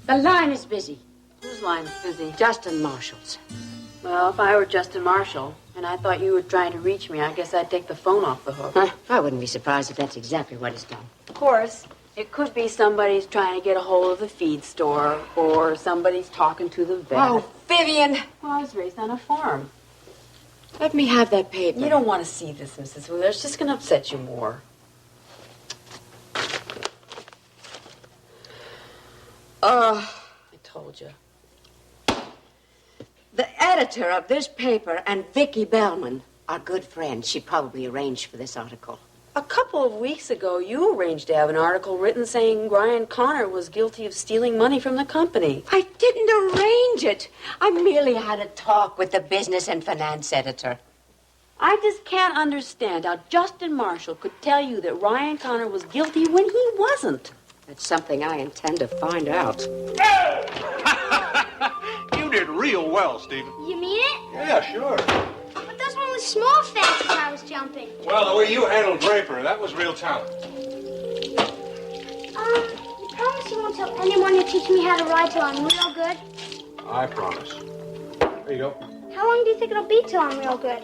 The line is busy. Whose line is busy? Justin Marshall's. Well, if I were Justin Marshall, and I thought you were trying to reach me, I guess I'd take the phone off the hook. I wouldn't be surprised if that's exactly what he's done. Of course, it could be somebody's trying to get a hold of the feed store, or somebody's talking to the vet. Oh, Vivian! Well, I was raised on a farm. Let me have that paper. You don't want to see this, Mrs. Wheeler. It's just going to upset you more. I told you. The editor of this paper and Vicki Bellman are good friends. She probably arranged for this article. A couple of weeks ago, you arranged to have an article written saying Ryan Connor was guilty of stealing money from the company. I didn't arrange it. I merely had a talk with the business and finance editor. I just can't understand how Justin Marshall could tell you that Ryan Connor was guilty when he wasn't. That's something I intend to find out. You did real well, Stephen. You mean it? Yeah, sure. But those were only small fences I was jumping. Well, the way you handled Draper, that was real talent. You promise you won't tell anyone you teach me how to ride till I'm real good? I promise. There you go. How long do you think it'll be till I'm real good?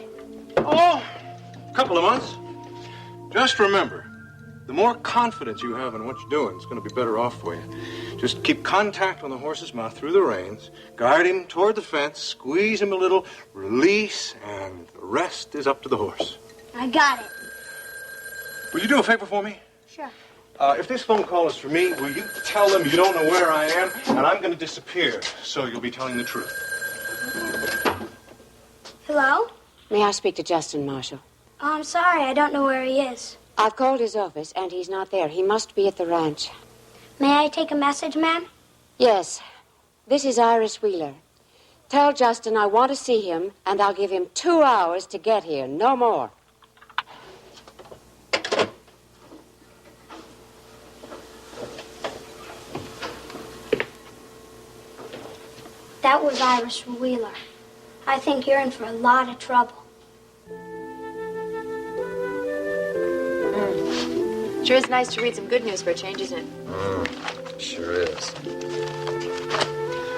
Oh, a couple of months. Just remember, the more confidence you have in what you're doing, it's going to be better off for you. Just keep contact on the horse's mouth through the reins, guide him toward the fence, squeeze him a little, release, and the rest is up to the horse. I got it. Will you do a favor for me? Sure. If this phone call is for me, will you tell them you don't know where I am, and I'm going to disappear, so you'll be telling the truth. Hello? May I speak to Justin Marshall? Oh, I'm sorry. I don't know where he is. I've called his office, and he's not there. He must be at the ranch. May I take a message, ma'am? Yes. This is Iris Wheeler. Tell Justin I want to see him, and I'll give him 2 hours to get here, no more. That was Iris Wheeler. I think you're in for a lot of trouble. Sure is nice to read some good news for a change, isn't it? Sure is.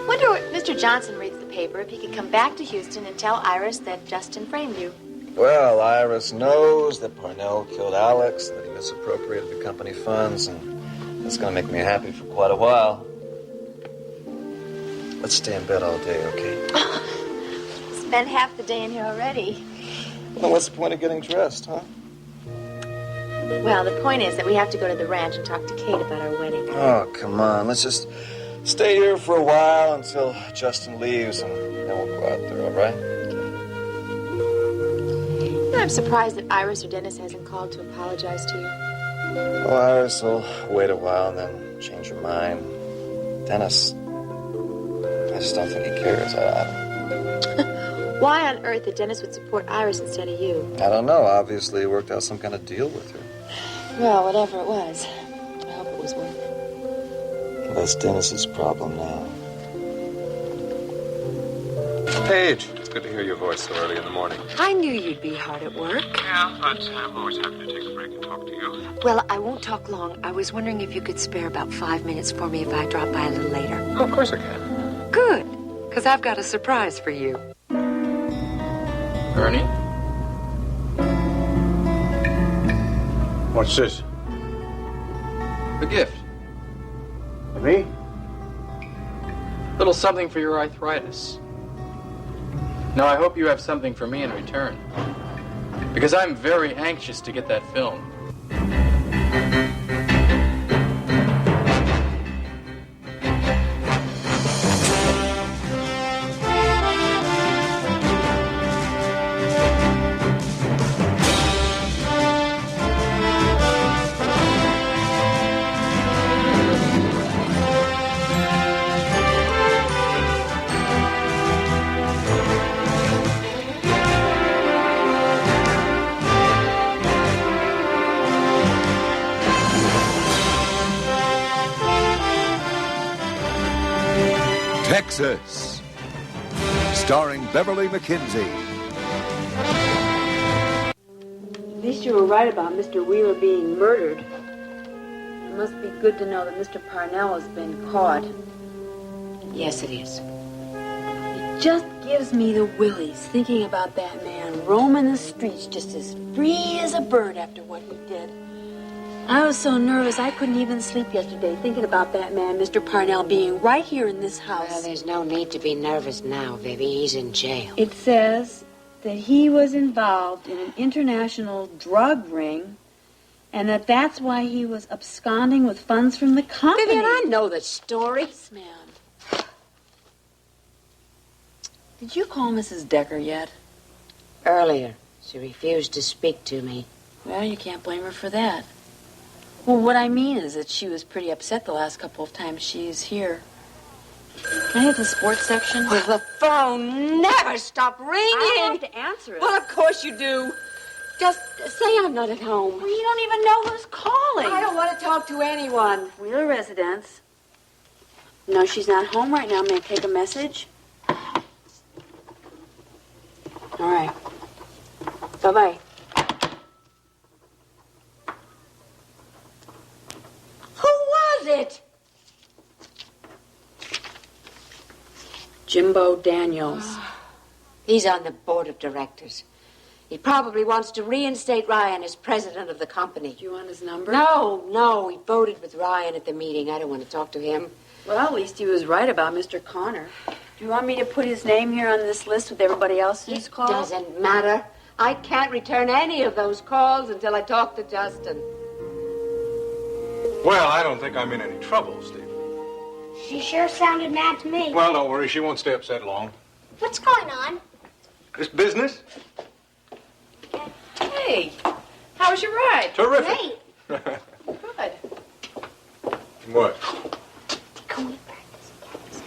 Wonder what Mr. Johnson reads the paper if he could come back to Houston and tell Iris that Justin framed you. Well, Iris knows that Parnell killed Alex, that he misappropriated the company funds, and that's going to make me happy for quite a while. Let's stay in bed all day, okay? Spent half the day in here already. Well, what's the point of getting dressed, huh? Well, the point is that we have to go to the ranch and talk to Kate about our wedding. Oh, come on. Let's just stay here for a while until Justin leaves, and then we'll go out there, all right? You know, I'm surprised that Iris or Dennis hasn't called to apologize to you. Well, Iris will wait a while and then change her mind. Dennis, I just don't think he cares. I don't. Why on earth that Dennis would support Iris instead of you? I don't know. Obviously, he worked out some kind of deal with her. Well, whatever it was, I hope it was worth it. Well, that's Dennis's problem now. Paige, it's good to hear your voice so early in the morning. I knew you'd be hard at work. Yeah, but I'm always happy to take a break and talk to you. Well, I won't talk long. I was wondering if you could spare about 5 minutes for me if I drop by a little later. Oh, of course I can. Good, because I've got a surprise for you. Ernie? What's this? A gift. For me? Little something for your arthritis. Now, I hope you have something for me in return. Because I'm very anxious to get that film. Texas, starring Beverly McKenzie. At least you were right about Mr. Wheeler being murdered. It must be good to know that Mr. Parnell has been caught. Yes, it is. It just gives me the willies thinking about that man roaming the streets just as free as a bird after what he did. I was so nervous I couldn't even sleep yesterday thinking about that man, Mr. Parnell, being right here in this house. Well, there's no need to be nervous now, Vivi. He's in jail. It says that he was involved in an international drug ring and that's why he was absconding with funds from the company. Vivian, I know the story. Yes, ma'am. Did you call Mrs. Decker yet? Earlier, she refused to speak to me. Well, you can't blame her for that. Well, what I mean is that she was pretty upset the last couple of times she's here. Can I have the sports section? Well, the phone never stopped ringing. I have to answer it. Well, of course you do. Just say I'm not at home. Well, you don't even know who's calling. I don't want to talk to anyone. Wheeler residence. No, she's not home right now. May I take a message? All right. Bye-bye. Who was it? Jimbo Daniels. He's on the board of directors. He probably wants to reinstate Ryan as president of the company. Do you want his number? No. He voted with Ryan at the meeting. I don't want to talk to him. Well, at least he was right about Mr. Connor. Do you want me to put his name here on this list with everybody else's calls? It doesn't matter. I can't return any of those calls until I talk to Justin. Well, I don't think I'm in any trouble, Steve. She sure sounded mad to me. Well, don't worry. She won't stay upset long. What's going on? This business? Hey, how was your ride? Terrific. Great. Good. What? Can we practice?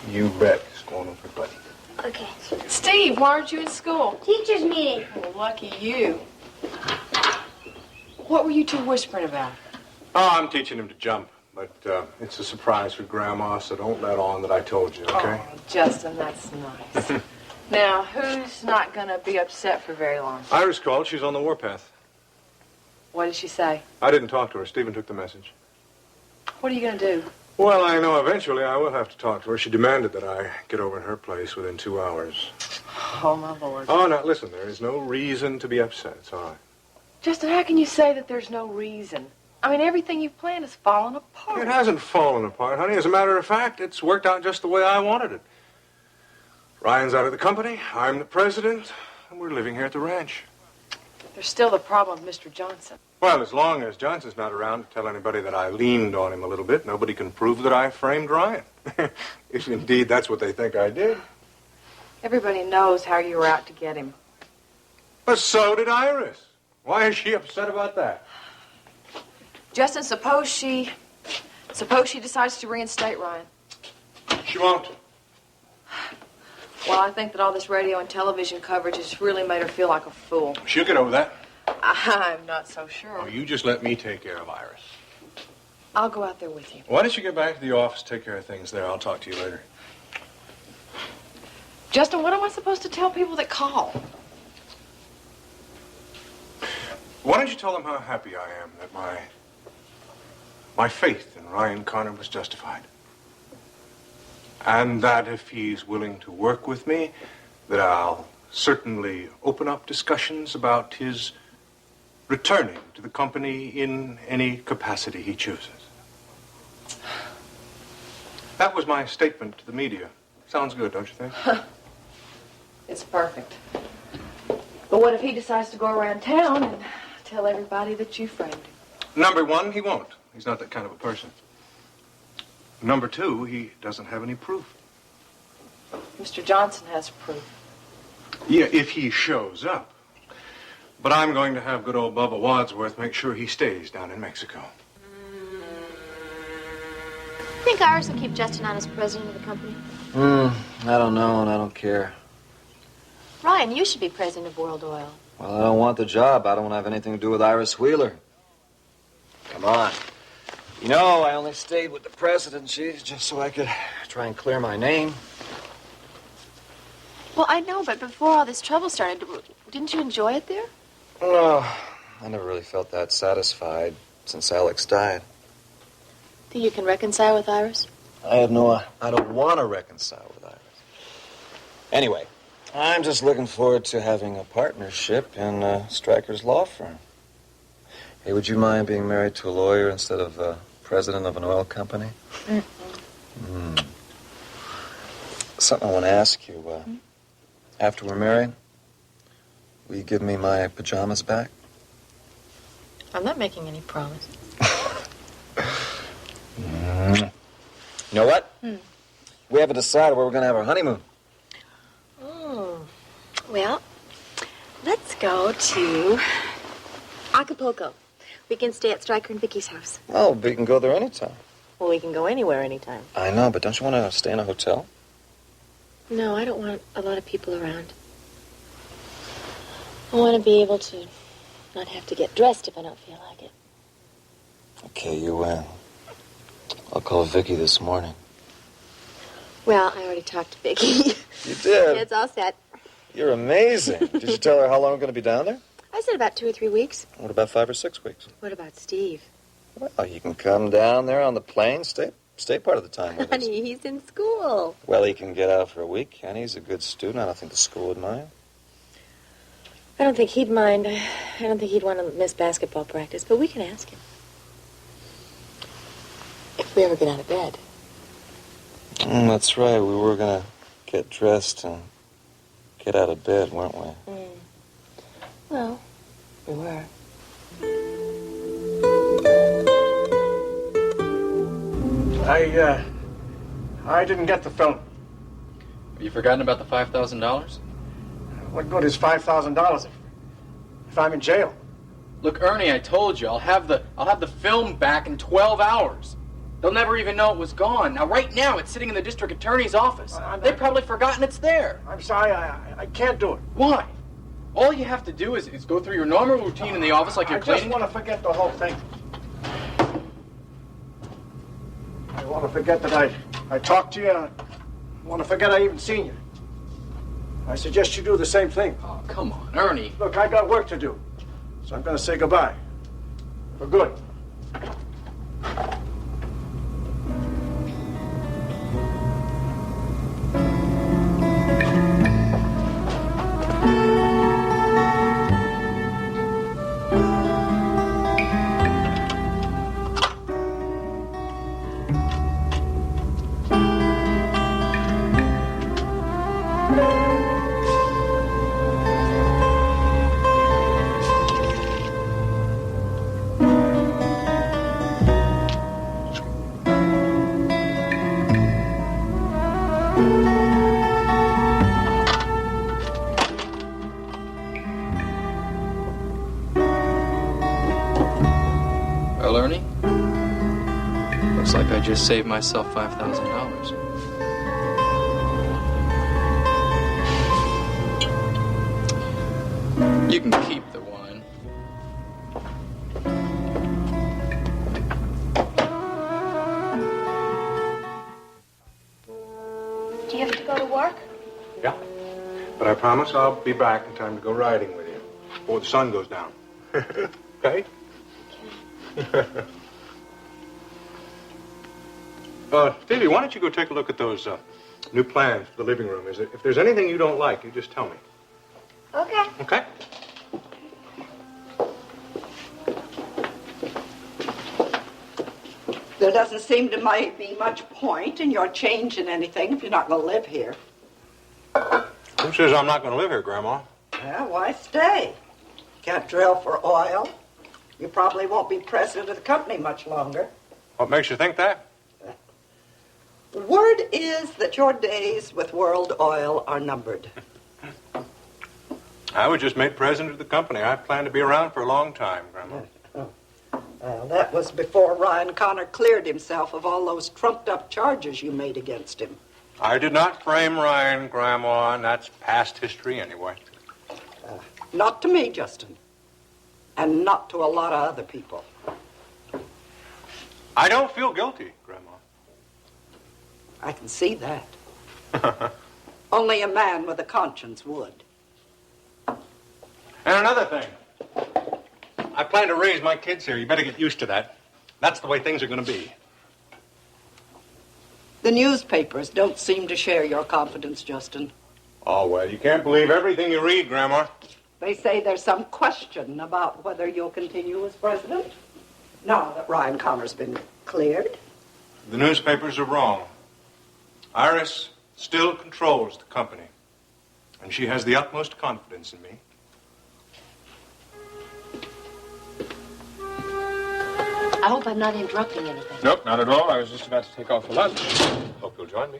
You bet. It's going on for buddy. Okay. Steve, why aren't you in school? Teacher's meeting. Well, lucky you. What were you two whispering about? Oh, I'm teaching him to jump. But it's a surprise for Grandma, so don't let on that I told you, okay? Oh, Justin, that's nice. Now, who's not going to be upset for very long? Iris called. She's on the warpath. What did she say? I didn't talk to her. Stephen took the message. What are you going to do? Well, I know eventually I will have to talk to her. She demanded that I get over in her place within 2 hours. Oh, my Lord. Oh, now, listen, there is no reason to be upset. It's all right. Justin, how can you say that there's no reason? I mean, everything you've planned has fallen apart. It hasn't fallen apart, honey. As a matter of fact, it's worked out just the way I wanted it. Ryan's out of the company, I'm the president, and we're living here at the ranch. There's still the problem with Mr. Johnson. Well, as long as Johnson's not around to tell anybody that I leaned on him a little bit, nobody can prove that I framed Ryan. If indeed that's what they think I did. Everybody knows how you were out to get him. But so did Iris. Why is she upset about that? Justin, suppose she decides to reinstate Ryan. She won't. Well, I think that all this radio and television coverage has really made her feel like a fool. She'll get over that. I'm not so sure. Oh, you just let me take care of Iris. I'll go out there with you. Why don't you get back to the office, take care of things there. I'll talk to you later. Justin, what am I supposed to tell people that call? Why don't you tell them how happy I am that my faith in Ryan Connor was justified. And that if he's willing to work with me, that I'll certainly open up discussions about his returning to the company in any capacity he chooses. That was my statement to the media. Sounds good, don't you think? It's perfect. But what if he decides to go around town and tell everybody that you framed him? Number one, he won't. He's not that kind of a person. Number two, he doesn't have any proof. Mr. Johnson has proof. Yeah, if he shows up. But I'm going to have good old Bubba Wadsworth make sure he stays down in Mexico. Think Iris will keep Justin on as president of the company? I don't know, and I don't care. Ryan, you should be president of World Oil. Well, I don't want the job. I don't want to have anything to do with Iris Wheeler. Come on. You know, I only stayed with the presidency just so I could try and clear my name. Well, I know, but before all this trouble started, didn't you enjoy it there? No, I never really felt that satisfied since Alex died. Think you can reconcile with Iris? I don't want to reconcile with Iris. Anyway, I'm just looking forward to having a partnership in Stryker's law firm. Hey, would you mind being married to a lawyer instead of president of an oil company? Something I want to ask you. After we're married, will you give me my pajamas back? I'm not making any promises. You know what? We haven't decided where we're going to have our honeymoon. Oh, well, let's go to Acapulco. We can stay at Stryker and Vicky's house. Oh, we can go there anytime. Well, we can go anywhere anytime. I know, but don't you want to stay in a hotel? No, I don't want a lot of people around. I want to be able to not have to get dressed if I don't feel like it. Okay, you win. I'll call Vicky this morning. Well, I already talked to Vicky. You did? It's all set. You're amazing. Did you tell her how long we're going to be down there? I said about 2 or 3 weeks. What about 5 or 6 weeks? What about Steve? Well, you can come down there on the plane, stay part of the time with us. Honey, he's in school. Well, he can get out for a week, can he? He's a good student. I don't think the school would mind. I don't think he'd mind. I don't think he'd want to miss basketball practice, but we can ask him. If we ever get out of bed. That's right. We were going to get dressed and get out of bed, weren't we? Well, we were. I didn't get the film. Have you forgotten about the $5,000? What good is $5,000 if I'm in jail? Look, Ernie, I told you, I'll have the film back in 12 hours. They'll never even know it was gone. Now, right now, it's sitting in the district attorney's office. They've probably forgotten it's there. I'm sorry, I can't do it. Why? All you have to do is go through your normal routine in the office like you're cleaning. I just want to forget the whole thing. I want to forget that I talked to you. I want to forget I even seen you. I suggest you do the same thing. Oh, come on, Ernie. Look, I got work to do. So I'm going to say goodbye. For good. Well, Ernie, looks like I just saved myself $5,000. You can keep the wine. Do you have to go to work? Yeah. But I promise I'll be back in time to go riding with you before the sun goes down. Okay? Stevie, why don't you go take a look at those new plans for the living room? If there's anything you don't like, you just tell me. Okay. Okay? There doesn't seem to be much point in your changing anything if you're not going to live here. Who says I'm not going to live here, Grandma? Well, why stay? Can't drill for oil. You probably won't be president of the company much longer. What makes you think that? Word is that your days with World Oil are numbered. I was just made president of the company. I plan to be around for a long time, Grandma. Well, that was before Ryan Connor cleared himself of all those trumped-up charges you made against him. I did not frame Ryan, Grandma, and that's past history anyway. Not to me, Justin. And not to a lot of other people. I don't feel guilty, Grandma. I can see that. Only a man with a conscience would. And another thing. I plan to raise my kids here. You better get used to that. That's the way things are going to be. The newspapers don't seem to share your confidence, Justin. Oh, well, you can't believe everything you read, Grandma. They say there's some question about whether you'll continue as president, now that Ryan Connor's been cleared. The newspapers are wrong. Iris still controls the company, and she has the utmost confidence in me. I hope I'm not interrupting anything. Nope, not at all. I was just about to take off for lunch. Hope you'll join me.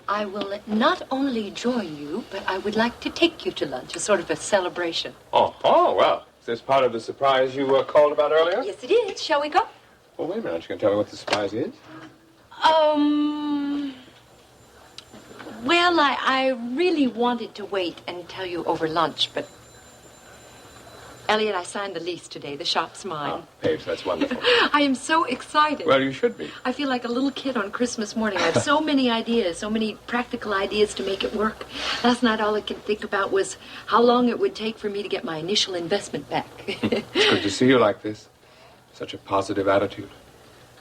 I will not only join you, but I would like to take you to lunch, a sort of a celebration. Oh, well. Is this part of the surprise you called about earlier? Yes, it is. Shall we go? Well, wait a minute. You can tell me what the surprise is? Well, I really wanted to wait and tell you over lunch, but... Elliot, I signed the lease today. The shop's mine. Oh, Paige, that's wonderful. I am so excited. Well, you should be. I feel like a little kid on Christmas morning. I have so many ideas, so many practical ideas to make it work. Last night, all I could think about was how long it would take for me to get my initial investment back. It's good to see you like this. Such a positive attitude.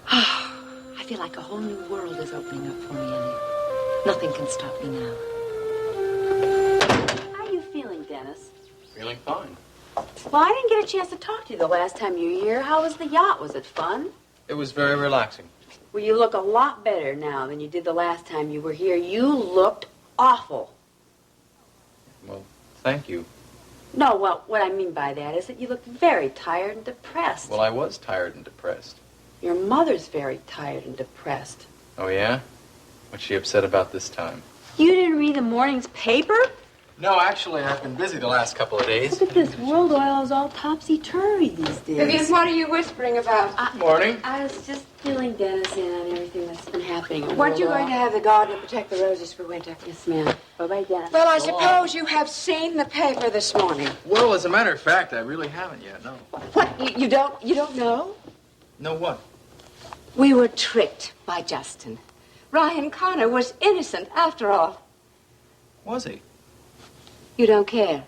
I feel like a whole new world is opening up for me, Elliot. Nothing can stop me now. How are you feeling, Dennis? Feeling fine. Well, I didn't get a chance to talk to you the last time you were here. How was the yacht? Was it fun? It was very relaxing. Well, you look a lot better now than you did the last time you were here. You looked awful. Well, thank you. No, well, what I mean by that is that you looked very tired and depressed. Well, I was tired and depressed. Your mother's very tired and depressed. Oh, yeah? What's she upset about this time? You didn't read the morning's paper? No, actually, I've been busy the last couple of days. Look at this. World oil is all topsy-turvy these days. Vivian, what are you whispering about? Morning. I was just filling Dennis in on everything that's been happening. at Weren't you World going to Oil. have the gardener protect the roses for winter? Yes, ma'am. Bye-bye, Dennis. Well, I suppose you have seen the paper this morning. Well, as a matter of fact, I really haven't yet, no. What? You don't know? No what? We were tricked by Justin. Ryan Connor was innocent after all. Was he? You don't care?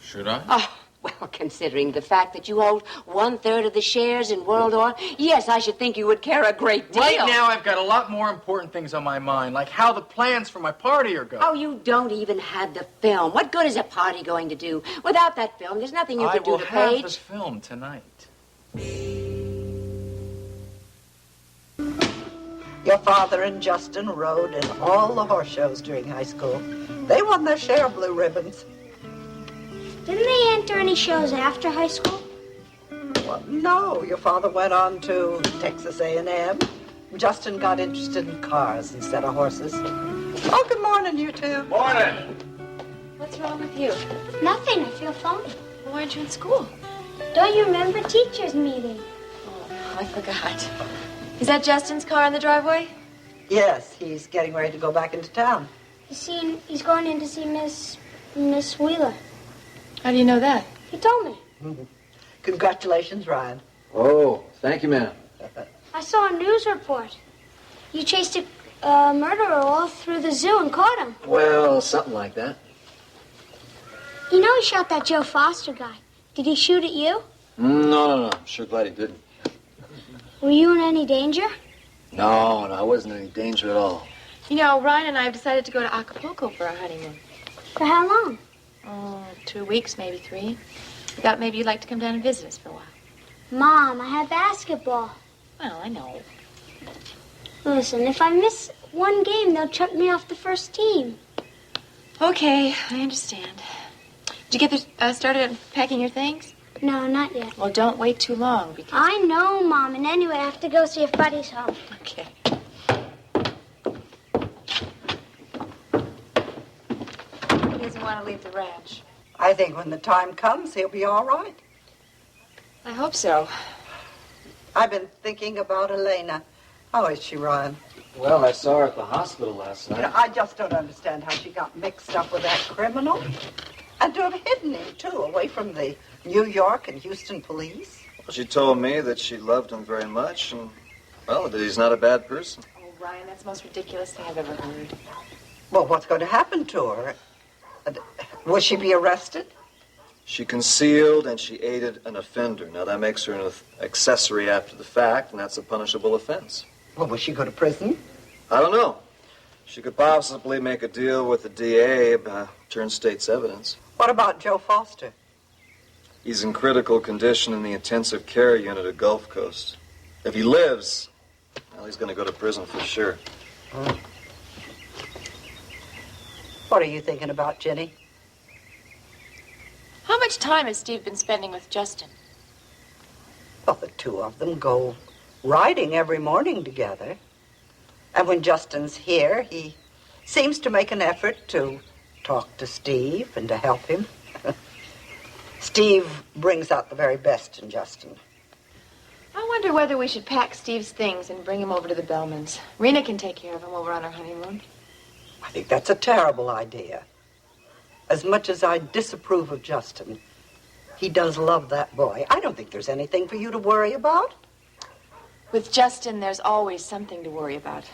Should I? Oh, well, considering the fact that you hold 1/3 of the shares in World Oil, yes, I should think you would care a great deal. Right now, I've got a lot more important things on my mind, like how the plans for my party are going. Oh, you don't even have the film. What good is a party going to do? Without that film, there's nothing you can do to I will have Paige. the film tonight. Your father and Justin rode in all the horse shows during high school. They won their share of blue ribbons. Didn't they enter any shows after high school? Well, no, your father went on to Texas A&M. Justin got interested in cars instead of horses. Oh, good morning, you two. Morning. What's wrong with you? Nothing. I feel fine. Why aren't you in school? Don't you remember teachers' meeting? Oh, I forgot. Is that Justin's car in the driveway? Yes, he's getting ready to go back into town. He's going in to see Miss Wheeler. How do you know that? He told me. Congratulations, Ryan. Oh, thank you, ma'am. I saw a news report. You chased a murderer all through the zoo and caught him. Well, something like that. You know he shot that Joe Foster guy. Did he shoot at you? No. I'm sure glad he didn't. Were you in any danger? No, I wasn't in any danger at all. You know, Ryan and I have decided to go to Acapulco for our honeymoon. For how long? 2 weeks, maybe 3. We thought maybe you'd like to come down and visit us for a while. Mom, I have basketball. Well, I know. Listen, if I miss one game, they'll chuck me off the first team. Okay, I understand. Did you get started packing your things? No, not yet. Well, don't wait too long because... I know, Mom, and anyway, I have to go see if Buddy's home. Okay. He doesn't want to leave the ranch. I think when the time comes, he'll be all right. I hope so. I've been thinking about Elena. How is she, Ryan? Well, I saw her at the hospital last You night. know, I just don't understand how she got mixed up with that criminal. And to have hidden him, too, away from the New York and Houston police. Well, she told me that she loved him very much, and, well, that he's not a bad person. Oh, Ryan, that's the most ridiculous thing I've ever heard. Well, what's going to happen to her? Will she be arrested? She concealed and she aided an offender. Now, that makes her an accessory after the fact, and that's a punishable offense. Well, will she go to prison? I don't know. She could possibly make a deal with the DA about turn state's evidence. What about Joe Foster? He's in critical condition in the intensive care unit at Gulf Coast. If he lives, well, he's going to go to prison for sure. What are you thinking about, Jenny? How much time has Steve been spending with Justin? Well, the two of them go riding every morning together. And when Justin's here, he seems to make an effort to talk to Steve and to help him. Steve brings out the very best in Justin. I wonder whether we should pack Steve's things and bring him over to the Bellmans. Rena can take care of him while we're on our honeymoon. I think that's a terrible idea. As much as I disapprove of Justin, he does love that boy. I don't think there's anything for you to worry about. With Justin, there's always something to worry about.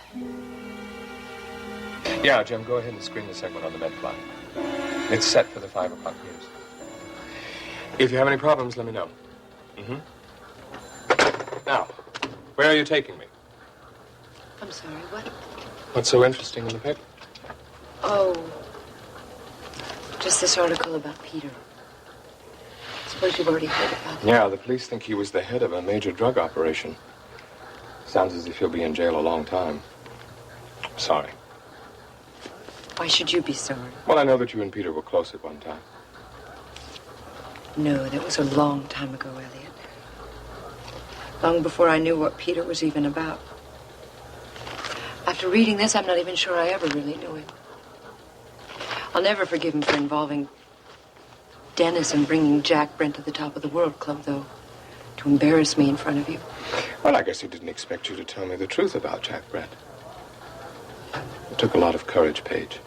Yeah, Jim, go ahead and screen the segment on the med fly. It's set for the 5 o'clock news. If you have any problems, let me know. Now, where are you taking me? I'm sorry, what? What's so interesting in the paper? Oh, just this article about Peter. Suppose you've already heard about it. Yeah, the police think he was the head of a major drug operation. Sounds as if he'll be in jail a long time. Sorry. Why should you be sorry? Well, I know that you and Peter were close at one time. No, that was a long time ago, Elliot. Long before I knew what Peter was even about. After reading this, I'm not even sure I ever really knew him. I'll never forgive him for involving Dennis and bringing Jack Brent to the Top of the World Club, though, to embarrass me in front of you. Well, I guess he didn't expect you to tell me the truth about Jack Brent. It took a lot of courage, Paige.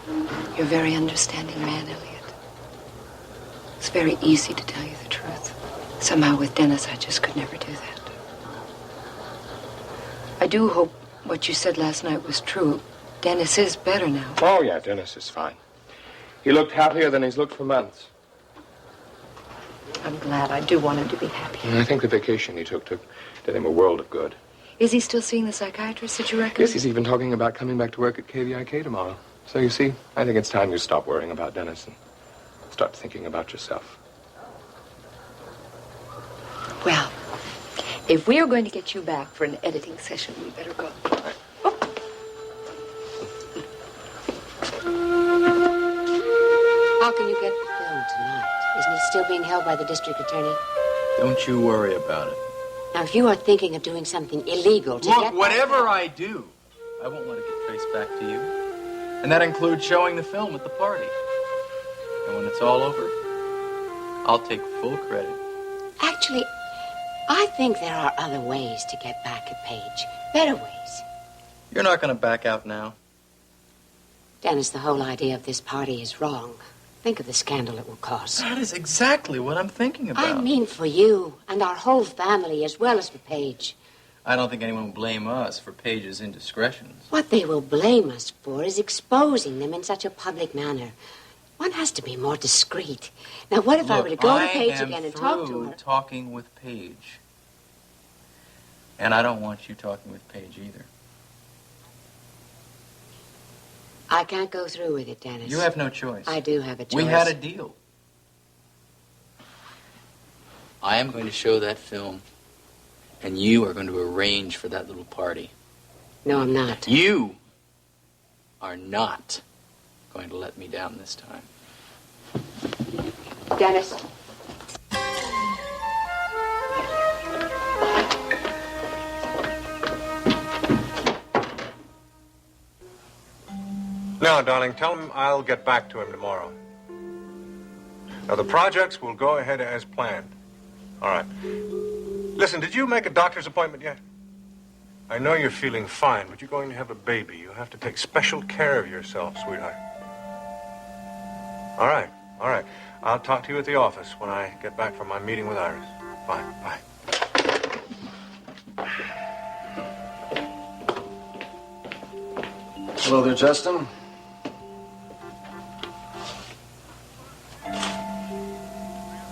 You're a very understanding man, Elliot. It's very easy to tell you the truth. Somehow with Dennis, I just could never do that. I do hope what you said last night was true. Dennis is better now. Oh, yeah, Dennis is fine. He looked happier than he's looked for months. I'm glad. I do want him to be happy. And I think the vacation he took did him a world of good. Is he still seeing the psychiatrist that you recommend? Yes, he's even talking about coming back to work at KVIK tomorrow. So you see, I think it's time you stop worrying about Dennis and start thinking about yourself. Well, if we are going to get you back for an editing session, we better go. How can you get the film tonight? Isn't it still being held by the district attorney? Don't you worry about it. Now, if you are thinking of doing something illegal to Look, whatever I do, I won't let it get traced back to you. And that includes showing the film at the party. And when it's all over, I'll take full credit. Actually, I think there are other ways to get back at Paige. Better ways. You're not going to back out now. Dennis, the whole idea of this party is wrong. Think of the scandal it will cause. That is exactly what I'm thinking about. I mean for you and our whole family as well as for Paige. I don't think anyone will blame us for Paige's indiscretions. What they will blame us for is exposing them in such a public manner. One has to be more discreet. Now, what if I were to go to Paige again and talk to her? Talking with Paige. And I don't want you talking with Paige either. I can't go through with it, Dennis. You have no choice. I do have a choice. We had a deal. I am going to show that film, and you are going to arrange for that little party. No, I'm not. You are not going to let me down this time. Dennis. Now, darling, tell him I'll get back to him tomorrow. Now, the projects will go ahead as planned. All right. Listen, did you make a doctor's appointment yet? I know you're feeling fine, but you're going to have a baby. You have to take special care of yourself, sweetheart. All right, all right. I'll talk to you at the office when I get back from my meeting with Iris. Fine, bye. Hello there, Justin.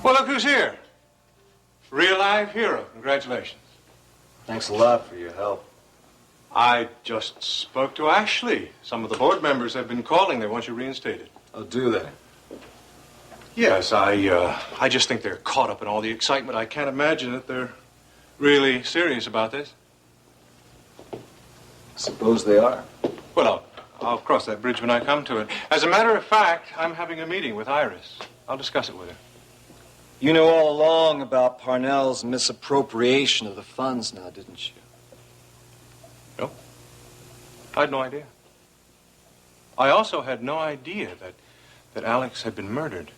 Well, look who's here. Real live hero. Congratulations. Thanks a lot for your help. I just spoke to Ashley. Some of the board members have been calling. They want you reinstated. Oh, do they? Yes, I just think they're caught up in all the excitement. I can't imagine that they're really serious about this. Suppose they are. Well, I'll cross that bridge when I come to it. As a matter of fact, I'm having a meeting with Iris. I'll discuss it with her. You knew all along about Parnell's misappropriation of the funds now, didn't you? No. I had no idea. I also had no idea that Alex had been murdered.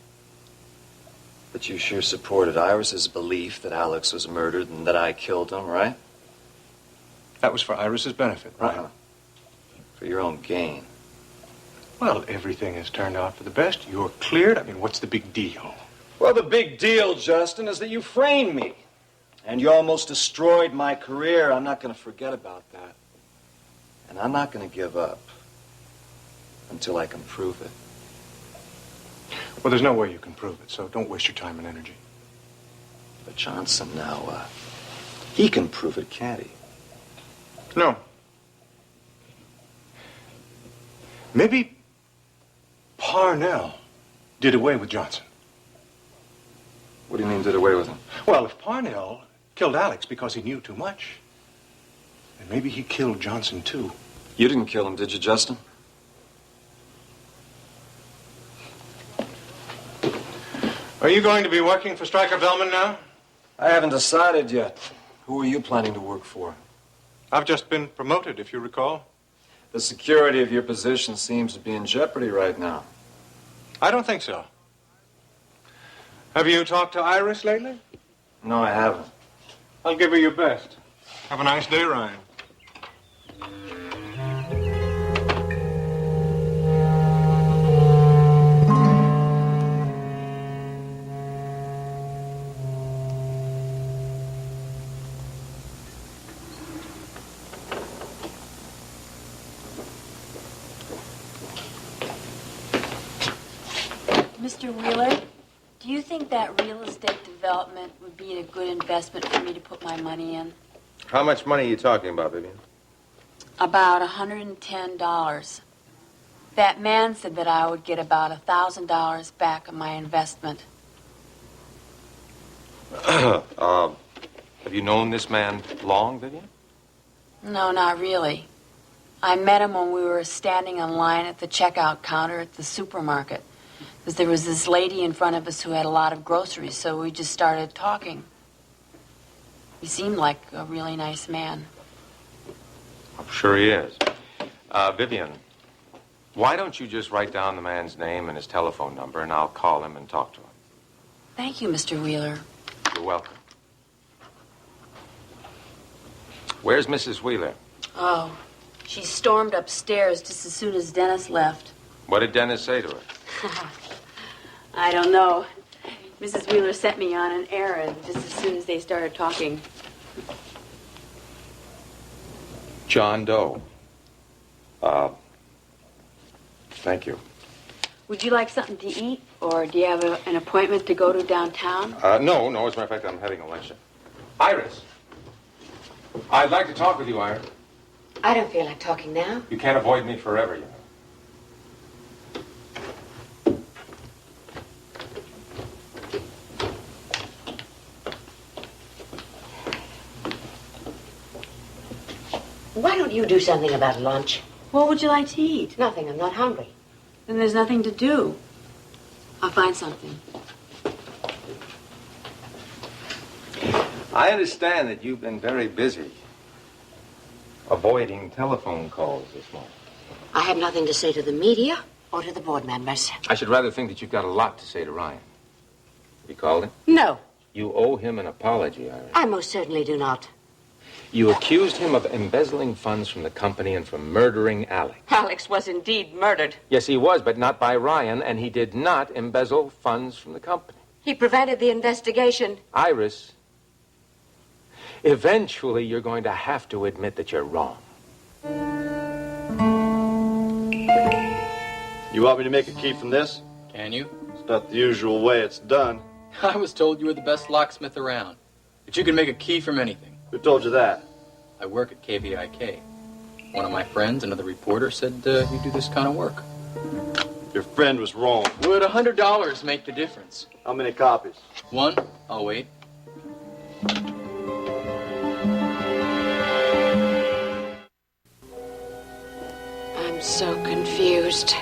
But you sure supported Iris's belief that Alex was murdered and that I killed him, right? That was for Iris's benefit, right? For your own gain. Well, everything has turned out for the best. You're cleared. I mean, what's the big deal? Well, the big deal, Justin, is that you framed me. And you almost destroyed my career. I'm not going to forget about that. And I'm not going to give up until I can prove it. Well, there's no way you can prove it, so don't waste your time and energy. But Johnson now, he can prove it, can't he? No. Maybe Parnell did away with Johnson. What do you mean, did away with him? Well, if Parnell killed Alex because he knew too much, then maybe he killed Johnson, too. You didn't kill him, did you, Justin? Are you going to be working for Stryker Velman now? I haven't decided yet. Who are you planning to work for? I've just been promoted, if you recall. The security of your position seems to be in jeopardy right now. I don't think so. Have you talked to Iris lately? No, I haven't. I'll give her your best. Have a nice day, Ryan. Mr. Wheeler, do you think that real estate development would be a good investment for me to put my money in? How much money are you talking about, Vivian? About $110. That man said that I would get about $1,000 back on my investment. Have you known this man long, Vivian? No, not really. I met him when we were standing in line at the checkout counter at the supermarket. Because there was this lady in front of us who had a lot of groceries, so we just started talking. He seemed like a really nice man. I'm sure he is. Vivian, why don't you just write down the man's name and his telephone number, and I'll call him and talk to him. Thank you, Mr. Wheeler. You're welcome. Where's Mrs. Wheeler? Oh, she stormed upstairs just as soon as Dennis left. What did Dennis say to her? I don't know. Mrs. Wheeler sent me on an errand just as soon as they started talking. John Doe. Thank you. Would you like something to eat, or do you have an appointment to go to downtown? No. As a matter of fact, I'm having a luncheon. Iris. I'd like to talk with you, Iris. I don't feel like talking now. You can't avoid me forever, you know. Why don't you do something about lunch? What would you like to eat? Nothing. I'm not hungry. Then there's nothing to do. I'll find something. I understand that you've been very busy avoiding telephone calls this morning. I have nothing to say to the media or to the board members. I should rather think that you've got a lot to say to Ryan. You called him? No. You owe him an apology, Iris. I most certainly do not. You accused him of embezzling funds from the company and from murdering Alex. Alex was indeed murdered. Yes, he was, but not by Ryan, and he did not embezzle funds from the company. He prevented the investigation. Iris, eventually you're going to have to admit that you're wrong. You want me to make a key from this? Can you? It's not the usual way it's done. I was told you were the best locksmith around. But you can make a key from anything. Who told you that? I work at KVIK. One of my friends, another reporter, said you do this kind of work. Your friend was wrong. Would $100 make the difference? How many copies? One. I'll wait. I'm so confused.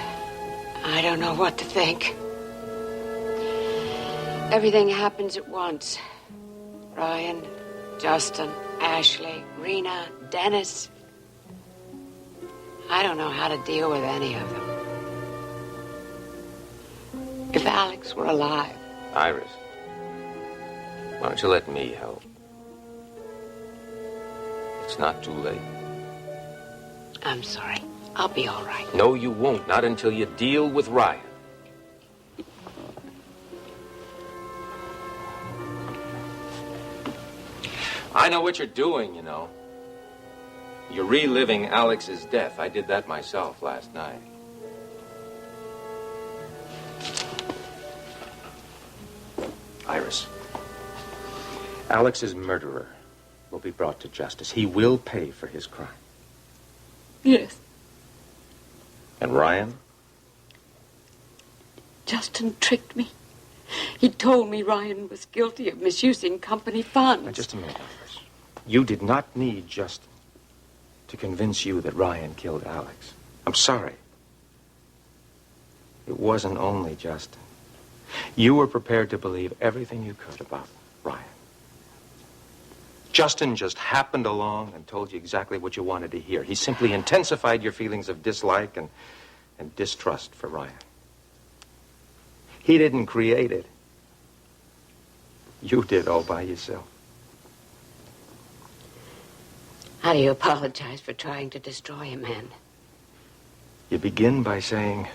I don't know what to think. Everything happens at once. Ryan, Justin, Ashley, Rena, Dennis. I don't know how to deal with any of them. If Alex were alive. Iris, why don't you let me help? It's not too late. I'm sorry. I'll be all right. No, you won't. Not until you deal with Ryan. I know what you're doing, you know. You're reliving Alex's death. I did that myself last night. Iris, Alex's murderer will be brought to justice. He will pay for his crime. Yes. And Ryan? Justin tricked me. He told me Ryan was guilty of misusing company funds. Now, just a minute, Iris. You did not need Justin to convince you that Ryan killed Alex. I'm sorry. It wasn't only Justin. You were prepared to believe everything you could about Ryan. Justin just happened along and told you exactly what you wanted to hear. He simply intensified your feelings of dislike and distrust for Ryan. He didn't create it. You did all by yourself. How do you apologize for trying to destroy a man? You begin by saying,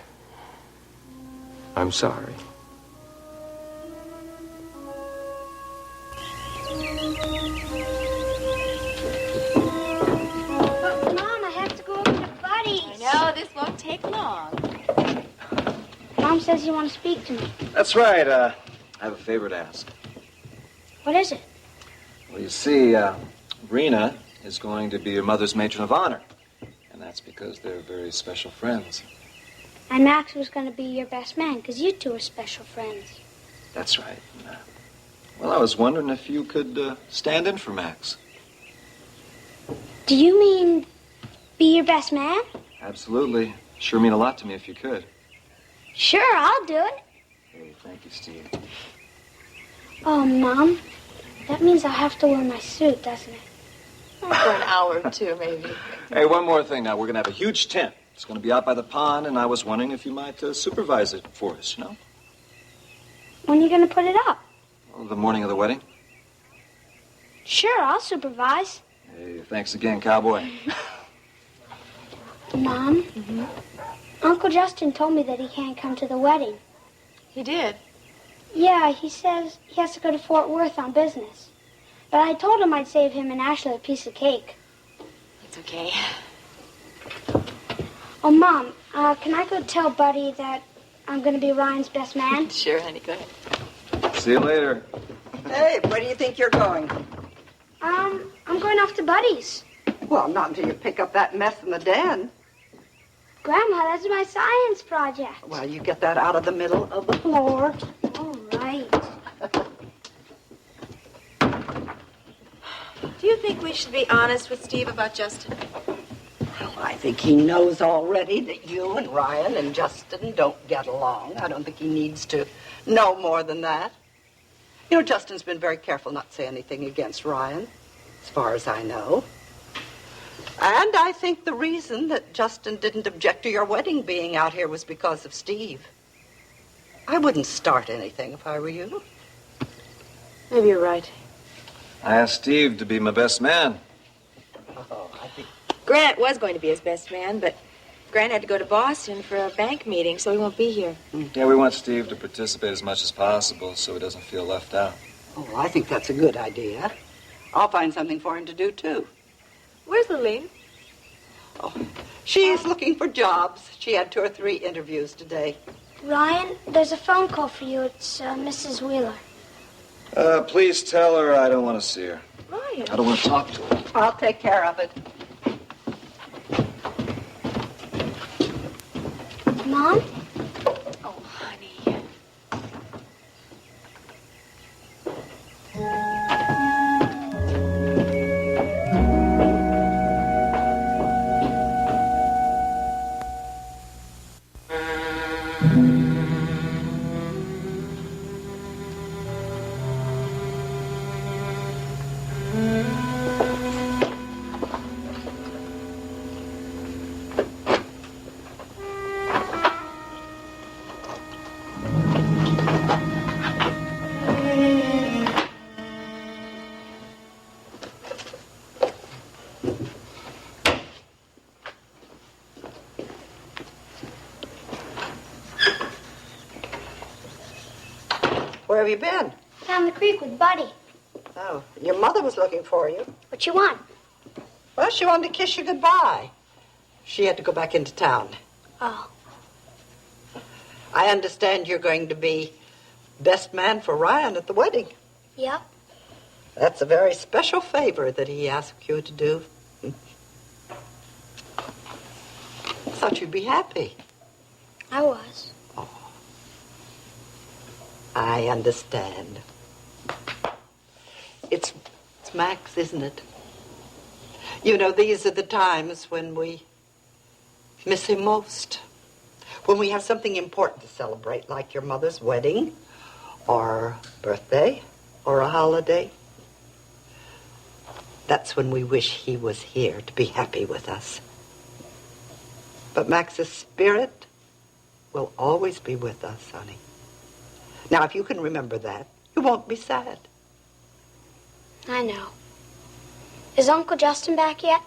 I'm sorry. Mom, I have to go over to Buddy's. I know, this won't take long. Mom says you want to speak to me. That's right. I have a favor to ask. What is it? Well, you see, Rena is going to be your mother's matron of honor. And that's because they're very special friends. And Max was going to be your best man, because you two are special friends. That's right. Well, I was wondering if you could stand in for Max. Do you mean be your best man? Absolutely. Sure mean a lot to me if you could. Sure, I'll do it. Hey, thank you, Steve. Oh, Mom, that means I'll have to wear my suit, doesn't it? For an hour or two, maybe. Hey, one more thing now. We're going to have a huge tent. It's going to be out by the pond, and I was wondering if you might supervise it for us, you know? When are you going to put it up? Well, the morning of the wedding. Sure, I'll supervise. Hey, thanks again, cowboy. Mom, Uncle Justin told me that he can't come to the wedding. He did? Yeah, he says he has to go to Fort Worth on business. But I told him I'd save him and Ashley a piece of cake. It's okay. Oh, Mom, can I go tell Buddy that I'm going to be Ryan's best man? Sure, honey, go ahead. See you later. Hey, where do you think you're going? I'm going off to Buddy's. Well, not until you pick up that mess in the den. Grandma, that's my science project. Well, you get that out of the middle of the floor. All right. Do you think we should be honest with Steve about Justin? Well, I think he knows already that you and Ryan and Justin don't get along. I don't think he needs to know more than that. You know, Justin's been very careful not to say anything against Ryan, as far as I know. And I think the reason that Justin didn't object to your wedding being out here was because of Steve. I wouldn't start anything if I were you. Maybe you're right. I asked Steve to be my best man. Oh, I think... Grant was going to be his best man, but Grant had to go to Boston for a bank meeting, so he won't be here. Yeah, we want Steve to participate as much as possible so he doesn't feel left out. Oh, I think that's a good idea. I'll find something for him to do, too. Where's Lillian? Oh, she's looking for jobs. She had 2 or 3 interviews today. Ryan, there's a phone call for you. It's Mrs. Wheeler. Please tell her I don't want to see her. Ryan. I don't want to talk to her. I'll take care of it. Where have you been? Down the creek with Buddy. Oh, your mother was looking for you. What you want? Well, she wanted to kiss you goodbye. She had to go back into town. Oh. I understand you're going to be best man for Ryan at the wedding. Yep. That's a very special favor that he asked you to do. I thought you'd be happy. I was. I understand. It's Max, isn't it? You know, these are the times when we miss him most. When we have something important to celebrate, like your mother's wedding, or birthday, or a holiday. That's when we wish he was here to be happy with us. But Max's spirit will always be with us, honey. Now, if you can remember that, you won't be sad. I know. Is Uncle Justin back yet?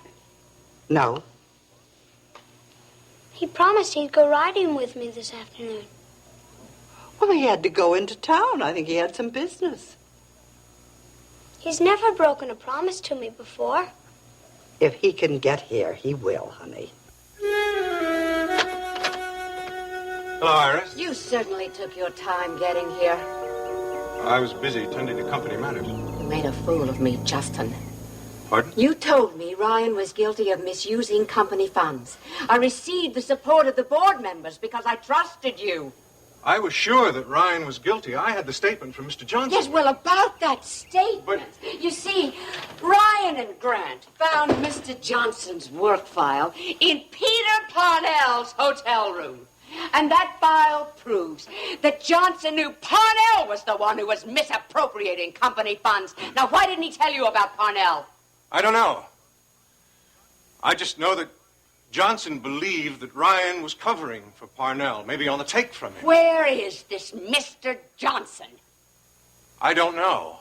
No. He promised he'd go riding with me this afternoon. Well, he had to go into town. I think he had some business. He's never broken a promise to me before. If he can get here, he will, honey. Hello, Iris. You certainly took your time getting here. I was busy tending to company matters. You made a fool of me, Justin. Pardon? You told me Ryan was guilty of misusing company funds. I received the support of the board members because I trusted you. I was sure that Ryan was guilty. I had the statement from Mr. Johnson. Yes, well, about that statement. You see, Ryan and Grant found Mr. Johnson's work file in Peter Parnell's hotel room. And that file proves that Johnson knew Parnell was the one who was misappropriating company funds. Now, why didn't he tell you about Parnell? I don't know. I just know that Johnson believed that Ryan was covering for Parnell, maybe on the take from him. Where is this Mr. Johnson? I don't know.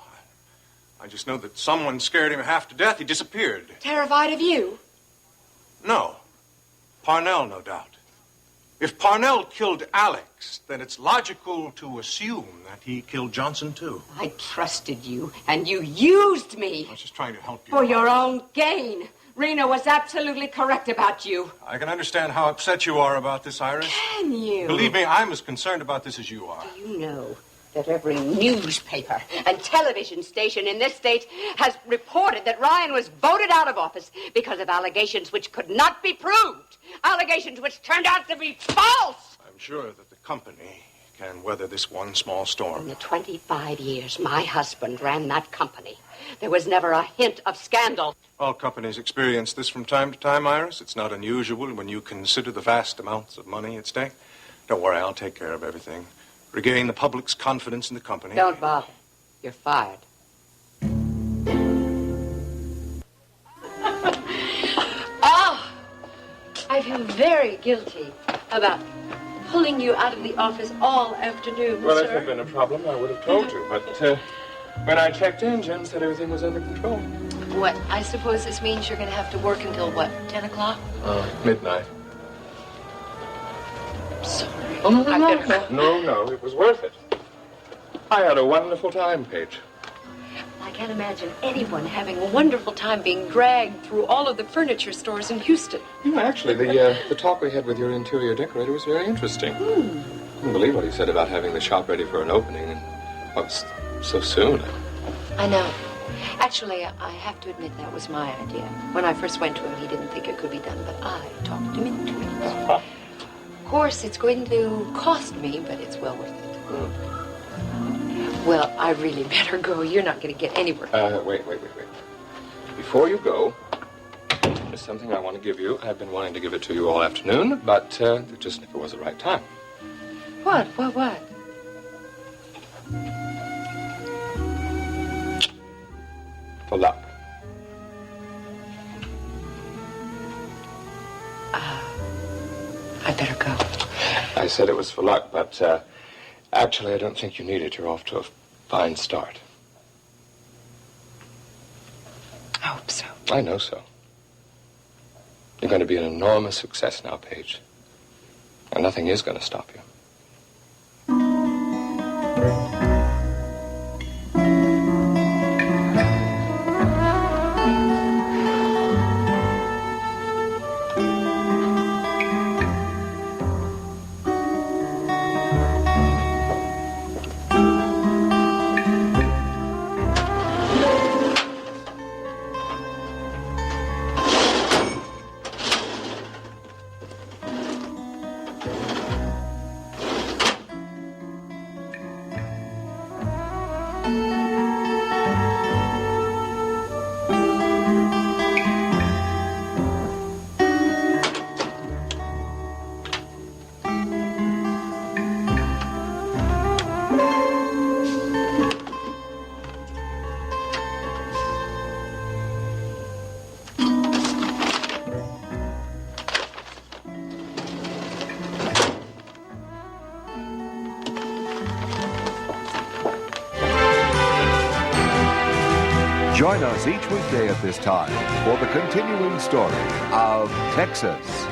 I just know that someone scared him half to death. He disappeared. Terrified of you? No. Parnell, no doubt. If Parnell killed Alex, then it's logical to assume that he killed Johnson, too. I trusted you, and you used me. I was just trying to help you. For your own gain. Rena was absolutely correct about you. I can understand how upset you are about this, Iris. Can you? Believe me, I'm as concerned about this as you are. Do you know that every newspaper and television station in this state has reported that Ryan was voted out of office because of allegations which could not be proved? Allegations which turned out to be false! I'm sure that the company can weather this one small storm. In the 25 years my husband ran that company, there was never a hint of scandal. All companies experience this from time to time, Iris. It's not unusual when you consider the vast amounts of money at stake. Don't worry, I'll take care of everything. Regain the public's confidence in the company. Don't bother. You're fired. Oh, I feel very guilty about pulling you out of the office all afternoon, Well, if sir. it had been a problem, I would have told you. But when I checked in, Jim said everything was under control. What, I suppose this means you're going to have to work until, what, 10 o'clock? Midnight. Sorry. Oh, no, I no, better... no, it was worth it. I had a wonderful time, Paige. I can't imagine anyone having a wonderful time being dragged through all of the furniture stores in Houston. Actually, the talk we had with your interior decorator was very interesting. Couldn't believe what he said about having the shop ready for an opening and, so soon. I know. Actually, I have to admit that was my idea. When I first went to him, he didn't think it could be done, but I talked him into it. Of course, it's going to cost me, but it's well worth it. Well, I really better go. You're not going to get anywhere. Wait. Before you go, there's something I want to give you. I've been wanting to give it to you all afternoon, but it just never was the right time. What? What? For luck. I better go. I said it was for luck, but actually I don't think you need it. You're off to a fine start. I hope so. I know so. You're going to be an enormous success now, Paige. And nothing is going to stop you. Join us each weekday at this time for the continuing story of Texas.